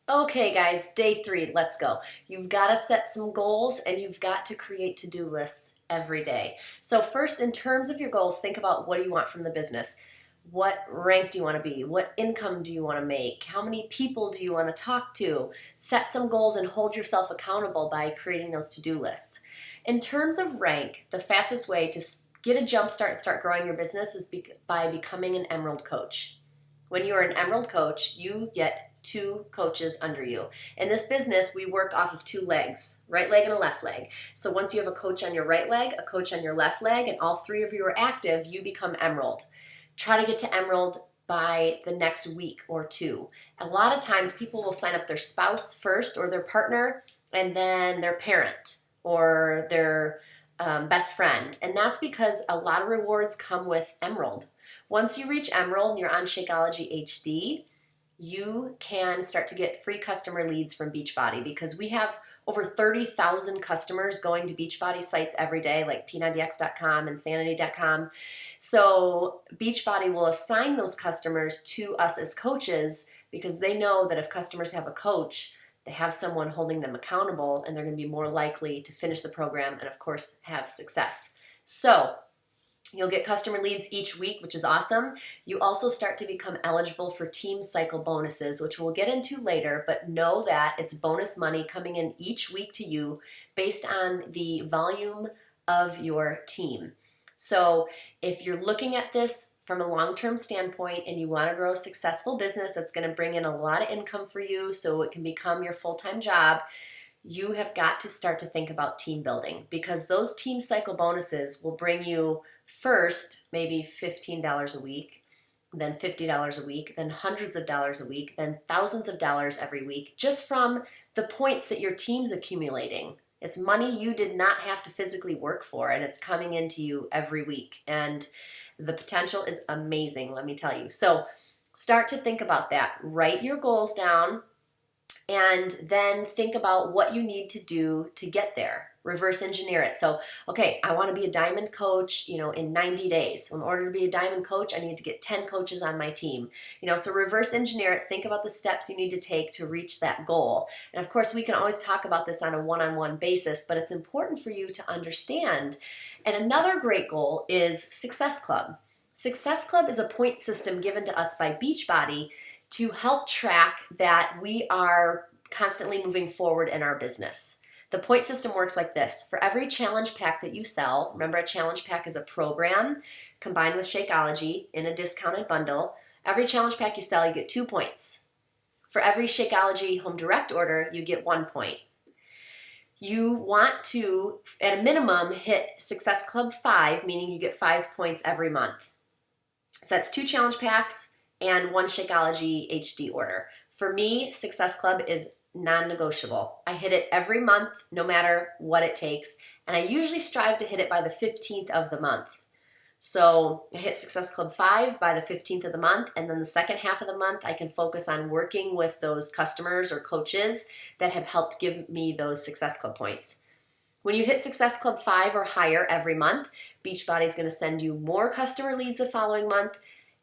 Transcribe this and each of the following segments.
Okay, guys, day 3, let's go. You've got to set some goals and you've got to create to-do lists every day. So first, in terms of your goals, think about what do you want from the business? What rank do you want to be? What income do you want to make? How many people do you want to talk to? Set some goals and hold yourself accountable by creating those to-do lists. In terms of rank, the fastest way to get a jump start and start growing your business is by becoming an Emerald coach. When you are an Emerald coach, you get 2 coaches under you. In this business, we work off of 2 legs, right leg and a left leg. So once you have a coach on your right leg, a coach on your left leg, and all 3 of you are active, you become Emerald. Try to get to Emerald by the next week or 2. A lot of times people will sign up their spouse first or their partner and then their parent or their best friend. And that's because a lot of rewards come with Emerald. Once you reach Emerald and you're on Shakeology HD, you can start to get free customer leads from Beachbody because we have over 30,000 customers going to Beachbody sites every day, like p90x.com and sanity.com. So Beachbody will assign those customers to us as coaches because they know that if customers have a coach, they have someone holding them accountable and they're going to be more likely to finish the program and, of course, have success. So you'll get customer leads each week, which is awesome. You also start to become eligible for team cycle bonuses, which we'll get into later, but know that it's bonus money coming in each week to you based on the volume of your team. So if you're looking at this from a long-term standpoint and you want to grow a successful business that's going to bring in a lot of income for you so it can become your full-time job, you have got to start to think about team building because those team cycle bonuses will bring you first maybe $15 a week, then $50 a week, then hundreds of dollars a week, then thousands of dollars every week just from the points that your team's accumulating. It's money you did not have to physically work for and it's coming into you every week and the potential is amazing, let me tell you. So start to think about that. Write your goals down and then think about what you need to do to get there. Reverse engineer it. So, okay, I want to be a diamond coach, in 90 days. So in order to be a diamond coach, I need to get 10 coaches on my team. So reverse engineer it. Think about the steps you need to take to reach that goal. And of course, we can always talk about this on a one-on-one basis, but it's important for you to understand. And another great goal is Success Club. Success Club is a point system given to us by Beachbody to help track that we are constantly moving forward in our business. The point system works like this. For every challenge pack that you sell, remember a challenge pack is a program combined with Shakeology in a discounted bundle. Every challenge pack you sell, you get 2 points. For every Shakeology home direct order, you get 1 point. You want to, at a minimum, hit Success Club 5, meaning you get 5 points every month. So that's 2 challenge packs and 1 Shakeology HD order. For me, Success Club is non-negotiable. I hit it every month, no matter what it takes, and I usually strive to hit it by the 15th of the month. So I hit Success Club 5 by the 15th of the month, and then the second half of the month, I can focus on working with those customers or coaches that have helped give me those Success Club points. When you hit Success Club 5 or higher every month, Beachbody is going to send you more customer leads the following month.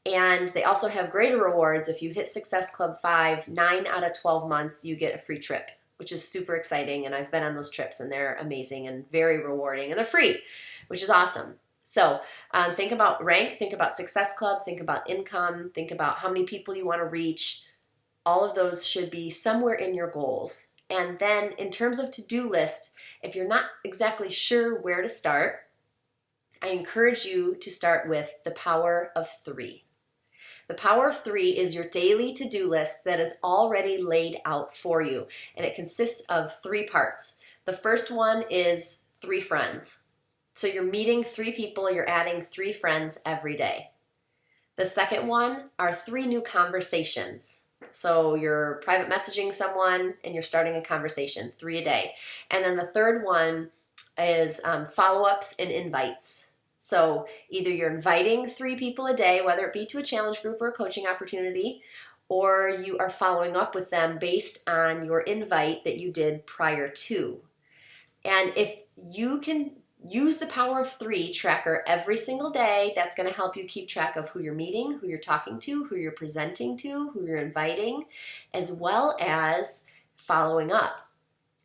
And they also have greater rewards. If you hit Success Club 5, 9 out of 12 months, you get a free trip, which is super exciting. And I've been on those trips and they're amazing and very rewarding and they're free, which is awesome. So think about rank, think about Success Club, think about income, think about how many people you want to reach. All of those should be somewhere in your goals. And then in terms of to-do list, if you're not exactly sure where to start, I encourage you to start with the power of 3. The power of 3 is your daily to-do list that is already laid out for you, and it consists of 3 parts. The first one is 3 friends. So you're meeting 3 people, you're adding 3 friends every day. The second one are 3 new conversations. So you're private messaging someone and you're starting a conversation, 3 a day. And then the third one is follow-ups and invites. So either you're inviting 3 people a day, whether it be to a challenge group or a coaching opportunity, or you are following up with them based on your invite that you did prior to. And if you can use the Power of Three tracker every single day. That's going to help you keep track of who you're meeting, who you're talking to, who you're presenting to, who you're inviting, as well as following up.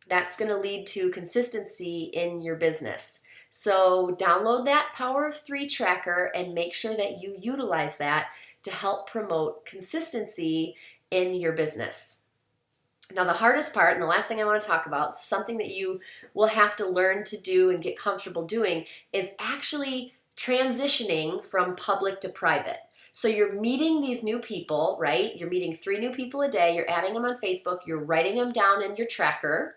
That's going to lead to consistency in your business. So download that Power of Three tracker and make sure that you utilize that to help promote consistency in your business. Now, the hardest part, and the last thing I want to talk about, something that you will have to learn to do and get comfortable doing, is actually transitioning from public to private. So you're meeting these new people, right? You're meeting 3 new people a day. You're adding them on Facebook. You're writing them down in your tracker.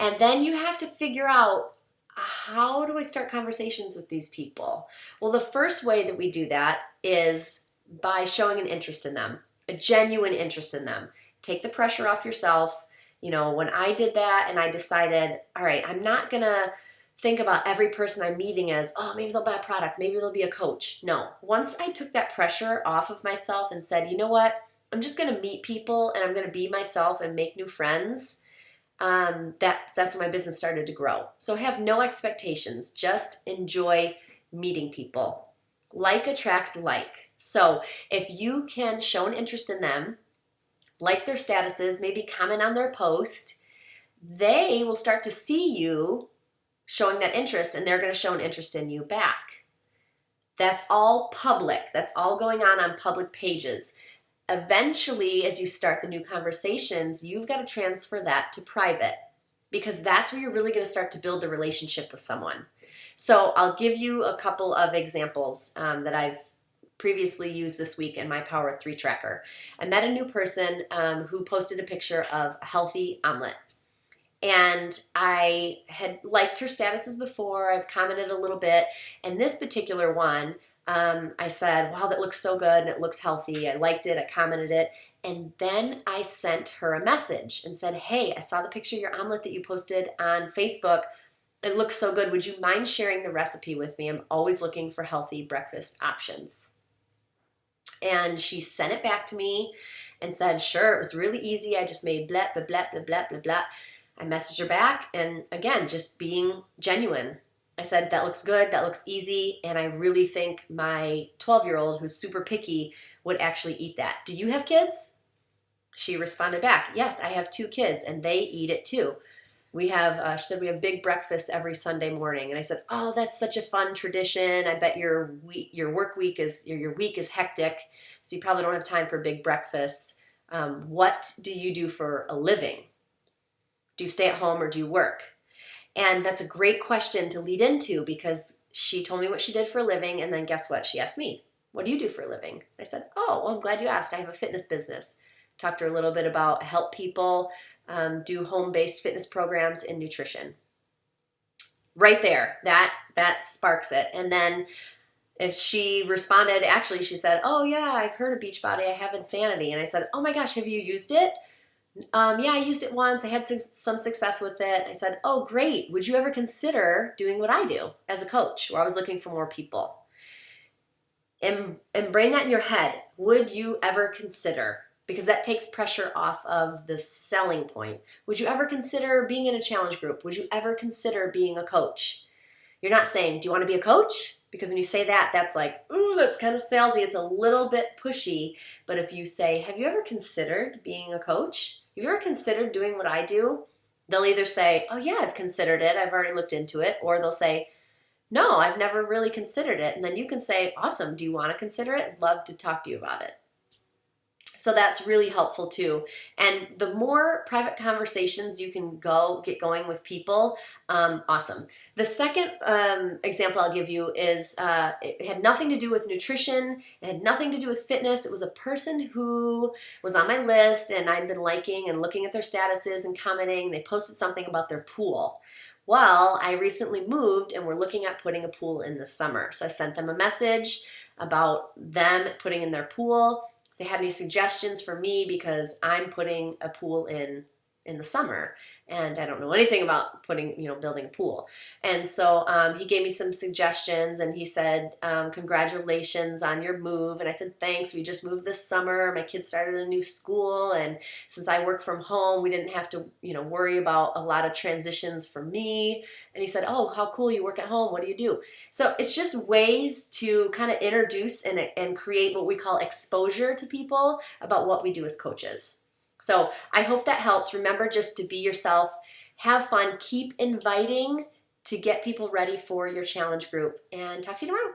And then you have to figure out, how do I start conversations with these people? Well, the first way that we do that is by showing an interest in them, a genuine interest in them. Take the pressure off yourself. You know, when I did that and I decided, all right, I'm not going to think about every person I'm meeting as, oh, maybe they'll buy a product, maybe they'll be a coach. No, once I took that pressure off of myself and said, you know what, I'm just going to meet people and I'm going to be myself and make new friends, that's when my business started to grow. So have no expectations, just enjoy meeting people. Like attracts like. So if you can show an interest in them, like their statuses, maybe comment on their post, they will start to see you showing that interest and they're going to show an interest in you back. That's all public. That's all going on public pages. Eventually, as you start the new conversations, you've got to transfer that to private, because that's where you're really going to start to build the relationship with someone. So I'll give you a couple of examples that I've previously used this week in my Power of Three tracker. I met a new person who posted a picture of a healthy omelet. And I had liked her statuses before. I've commented a little bit. And this particular one, I said, wow, that looks so good and it looks healthy. I liked it. I commented it. And then I sent her a message and said, hey, I saw the picture of your omelet that you posted on Facebook. It looks so good. Would you mind sharing the recipe with me? I'm always looking for healthy breakfast options. And she sent it back to me and said, sure, it was really easy. I just made blah, blah, blah, blah, blah, blah, blah. I messaged her back, and again, just being genuine. I said, that looks good, that looks easy, and I really think my 12-year-old, who's super picky, would actually eat that. Do you have kids? She responded back, yes, I have 2 kids, and they eat it too. She said, we have big breakfast every Sunday morning. And I said, oh, that's such a fun tradition. I bet your week is hectic, so you probably don't have time for big breakfasts. What do you do for a living? Do you stay at home or do you work? And that's a great question to lead into, because she told me what she did for a living, and then guess what? She asked me, what do you do for a living? I said, oh, well, I'm glad you asked. I have a fitness business. Talked to her a little bit about help people do home-based fitness programs and nutrition. Right there, that sparks it. And then if she responded, actually, she said, oh yeah, I've heard of Beachbody. I have Insanity. And I said, oh my gosh, have you used it? Yeah, I used it once. I had some success with it. I said, oh great. Would you ever consider doing what I do as a coach, where I was looking for more people? And bring that in your head. Would you ever consider? Because that takes pressure off of the selling point. Would you ever consider being in a challenge group? Would you ever consider being a coach? You're not saying, do you want to be a coach? Because when you say that, that's like, ooh, that's kind of salesy. It's a little bit pushy. But if you say, have you ever considered being a coach? Have you ever considered doing what I do? They'll either say, oh yeah, I've considered it. I've already looked into it. Or they'll say, no, I've never really considered it. And then you can say, awesome, do you want to consider it? I'd love to talk to you about it. So that's really helpful too. And the more private conversations you can get going with people, awesome. The second example I'll give you is it had nothing to do with nutrition. It had nothing to do with fitness. It was a person who was on my list, and I'd been liking and looking at their statuses and commenting. They posted something about their pool. Well, I recently moved and we're looking at putting a pool in this summer. So I sent them a message about them putting in their pool. If they had any suggestions for me, because I'm putting a pool in in the summer, and I don't know anything about building a pool. And so he gave me some suggestions, and he said, congratulations on your move. And I said, thanks. We just moved this summer. My kids started a new school, and since I work from home, we didn't have to, worry about a lot of transitions for me. And he said, oh, how cool, you work at home. What do you do? So it's just ways to kind of introduce and create what we call exposure to people about what we do as coaches. So I hope that helps. Remember just to be yourself, have fun, keep inviting to get people ready for your challenge group, and talk to you tomorrow.